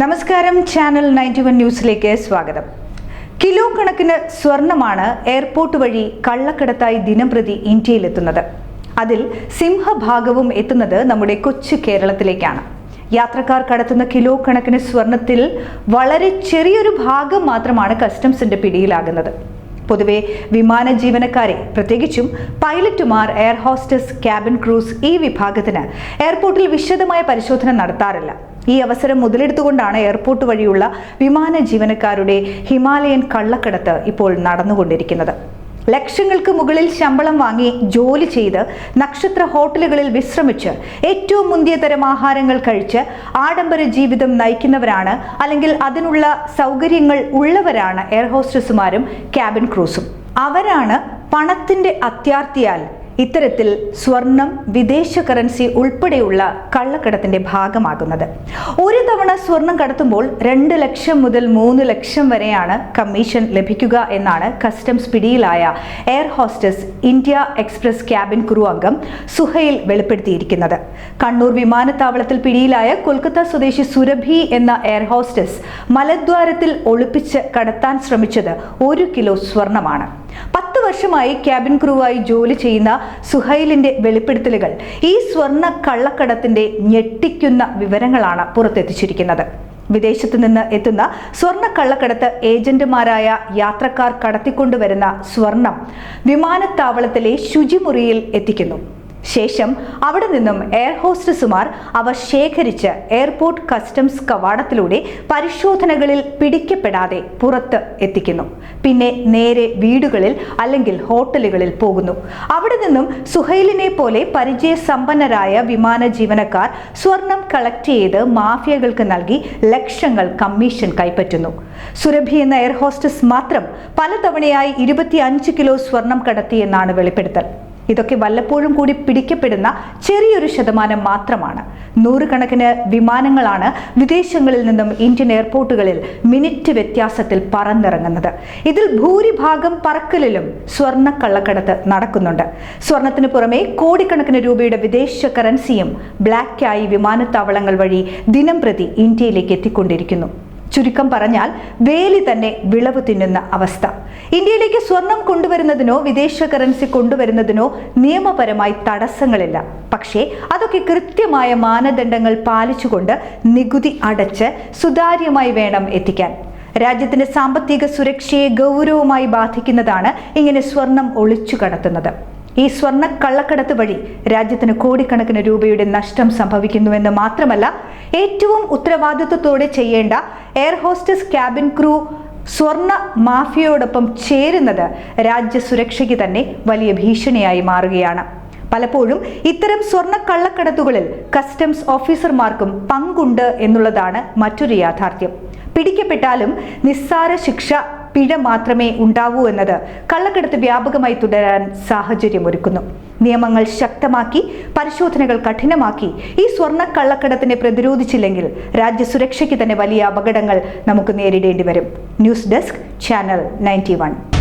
നമസ്കാരം, ചാനൽ 91 ന്യൂസിലേക്ക് സ്വാഗതം. കിലോ കണക്കിന് സ്വർണമാണ് എയർപോർട്ട് വഴി കള്ളക്കടത്തായി ദിനംപ്രതി ഇന്ത്യയിലെത്തുന്നത്. അതിൽ സിംഹഭാഗവും എത്തുന്നത് നമ്മുടെ കൊച്ചു കേരളത്തിലേക്കാണ്. യാത്രക്കാർ കടത്തുന്ന കിലോ കണക്കിന് സ്വർണത്തിൽ വളരെ ചെറിയൊരു ഭാഗം മാത്രമാണ് കസ്റ്റംസിന്റെ പിടിയിലാകുന്നത്. പൊതുവെ വിമാന ജീവനക്കാരെ, പ്രത്യേകിച്ചും പൈലറ്റുമാർ, എയർ ഹോസ്റ്റസ്, ക്യാബിൻ ക്രൂസ് ഈ വിഭാഗത്തിന് എയർപോർട്ടിൽ വിശദമായ പരിശോധന നടത്താറില്ല. ഈ അവസരം മുതലെടുത്തുകൊണ്ടാണ് എയർപോർട്ട് വഴിയുള്ള വിമാന ജീവനക്കാരുടെ ഹിമാലയൻ കള്ളക്കടത്ത് ഇപ്പോൾ നടന്നുകൊണ്ടിരിക്കുന്നത്. ലക്ഷങ്ങൾക്ക് മുകളിൽ ശമ്പളം വാങ്ങി ജോലി ചെയ്ത് നക്ഷത്ര ഹോട്ടലുകളിൽ വിശ്രമിച്ച് ഏറ്റവും മുന്തിയ തരം ആഹാരങ്ങൾ കഴിച്ച് ആഡംബര ജീവിതം നയിക്കുന്നവരാണ്, അല്ലെങ്കിൽ അതിനുള്ള സൗകര്യങ്ങൾ ഉള്ളവരാണ് എയർ ഹോസ്റ്റസുമാരും ക്യാബിൻ ക്രൂസും. അവരാണ് പണത്തിന്റെ അത്യാർത്തിയാൽ ഇത്തരത്തിൽ സ്വർണം, വിദേശ കറൻസി ഉൾപ്പെടെയുള്ള കള്ളക്കടത്തിന്റെ ഭാഗമാകുന്നത്. ഒരു തവണ സ്വർണം കടത്തുമ്പോൾ 2 ലക്ഷം മുതൽ 3 ലക്ഷം വരെയാണ് കമ്മീഷൻ ലഭിക്കുക എന്നാണ് കസ്റ്റംസ് പിടിയിലായ air hostess India express cabin crew അംഗം സുഹൈൽ വെളിപ്പെടുത്തിയിരിക്കുന്നത്. കണ്ണൂർ വിമാനത്താവളത്തിൽ പിടിയിലായ കൊൽക്കത്ത സ്വദേശി സുരഭി എന്ന എയർ ഹോസ്റ്റസ് മലദ്വാരത്തിൽ ഒളിപ്പിച്ച് കടത്താൻ ശ്രമിച്ചത് 1 കിലോ സ്വർണമാണ്. 10 വർഷമായി ക്യാബിൻ ക്രൂവായി ജോലി ചെയ്യുന്ന സുഹൈലിന്റെ വെളിപ്പെടുത്തലുകൾ ഈ സ്വർണ്ണ കള്ളക്കടത്തിന്റെ ഞെട്ടിക്കുന്ന വിവരങ്ങളാണ് പുറത്തെത്തിച്ചിരിക്കുന്നത്. വിദേശത്തു നിന്ന് എത്തുന്ന സ്വർണ്ണ കള്ളക്കടത്ത് ഏജന്റുമാരായ യാത്രക്കാർ കടത്തിക്കൊണ്ടുവരുന്ന സ്വർണം വിമാനത്താവളത്തിലെ ശുചിമുറിയിൽ എത്തിക്കുന്നു. ശേഷം അവിടെ നിന്നും എയർ ഹോസ്റ്റസുമാർ അവ ശേഖരിച്ച് എയർപോർട്ട് കസ്റ്റംസ് കവാടത്തിലൂടെ പരിശോധനകളിൽ പിടിക്കപ്പെടാതെ പുറത്ത് എത്തിക്കുന്നു. പിന്നെ നേരെ വീടുകളിൽ അല്ലെങ്കിൽ ഹോട്ടലുകളിൽ പോകുന്നു. അവിടെ നിന്നും സുഹൈലിനെ പോലെ പരിചയസമ്പന്നരായ വിമാന ജീവനക്കാർ സ്വർണം കളക്ട് ചെയ്ത് മാഫിയകൾക്ക് നൽകി ലക്ഷങ്ങൾ കമ്മീഷൻ കൈപ്പറ്റുന്നു. സുരഭി എന്ന എയർ ഹോസ്റ്റസ് മാത്രം പലതവണയായി 25 കിലോ സ്വർണം കടത്തിയെന്നാണ് വെളിപ്പെടുത്തൽ. ഇതൊക്കെ വല്ലപ്പോഴും കൂടി പിടിക്കപ്പെടുന്ന ചെറിയൊരു ശതമാനം മാത്രമാണ്. 100 കണക്കിന് വിമാനങ്ങളാണ് വിദേശങ്ങളിൽ നിന്നും ഇന്ത്യൻ എയർപോർട്ടുകളിൽ മിനിറ്റ് വ്യത്യാസത്തിൽ പറന്നിറങ്ങുന്നത്. ഇതിൽ ഭൂരിഭാഗം പറക്കലിലും സ്വർണ്ണ കള്ളക്കടത്ത് നടക്കുന്നുണ്ട്. സ്വർണത്തിന് പുറമെ കോടിക്കണക്കിന് രൂപയുടെ വിദേശ കറൻസിയും ബ്ലാക്കായി വിമാനത്താവളങ്ങൾ വഴി ദിനംപ്രതി ഇന്ത്യയിലേക്ക് എത്തിക്കൊണ്ടിരിക്കുന്നു. ചുരുക്കം പറഞ്ഞാൽ വേലി തന്നെ വിളവ് തിന്നുന്ന അവസ്ഥ. ഇന്ത്യയിലേക്ക് സ്വർണം കൊണ്ടുവരുന്നതിനോ വിദേശ കറൻസി കൊണ്ടുവരുന്നതിനോ നിയമപരമായി തടസ്സങ്ങളില്ല. പക്ഷേ അതൊക്കെ കൃത്യമായ മാനദണ്ഡങ്ങൾ പാലിച്ചുകൊണ്ട് നികുതി അടച്ച് സുതാര്യമായി വേണം എത്തിക്കാൻ. രാജ്യത്തിന്റെ സാമ്പത്തിക സുരക്ഷയെ ഗൗരവമായി ബാധിക്കുന്നതാണ് ഇങ്ങനെ സ്വർണം ഒളിച്ചു കടത്തുന്നത്. ഈ സ്വർണ്ണ കള്ളക്കടത്ത് വഴി രാജ്യത്തിന് കോടിക്കണക്കിന് രൂപയുടെ നഷ്ടം സംഭവിക്കുന്നുവെന്ന് മാത്രമല്ല, ഏറ്റവും ഉത്തരവാദിത്വത്തോടെ ചെയ്യേണ്ട എയർ ഹോസ്റ്റസ്, ക്യാബിൻ ക്രൂ സ്വർണ്ണ മാഫിയയോടൊപ്പം ചേരുന്നത് രാജ്യസുരക്ഷയ്ക്ക് തന്നെ വലിയ ഭീഷണിയായി മാറുകയാണ്. പലപ്പോഴും ഇത്തരം സ്വർണ്ണ കള്ളക്കടത്തുകളിൽ കസ്റ്റംസ് ഓഫീസർമാർക്കും പങ്കുണ്ട് എന്നുള്ളതാണ് മറ്റൊരു യാഥാർത്ഥ്യം. പിടിക്കപ്പെട്ടാലും നിസ്സാര ശിക്ഷ, പിഴ മാത്രമേ ഉണ്ടാവൂ എന്നത് കള്ളക്കടത്ത് വ്യാപകമായി തുടരാൻ സാഹചര്യമൊരുക്കുന്നു. നിയമങ്ങൾ ശക്തമാക്കി, പരിശോധനകൾ കഠിനമാക്കി ഈ സ്വർണ്ണ കള്ളക്കടത്തിനെ പ്രതിരോധിച്ചില്ലെങ്കിൽ രാജ്യസുരക്ഷയ്ക്ക് തന്നെ വലിയ അപകടങ്ങൾ നമുക്ക് നേരിടേണ്ടി വരും. News desk, channel 91.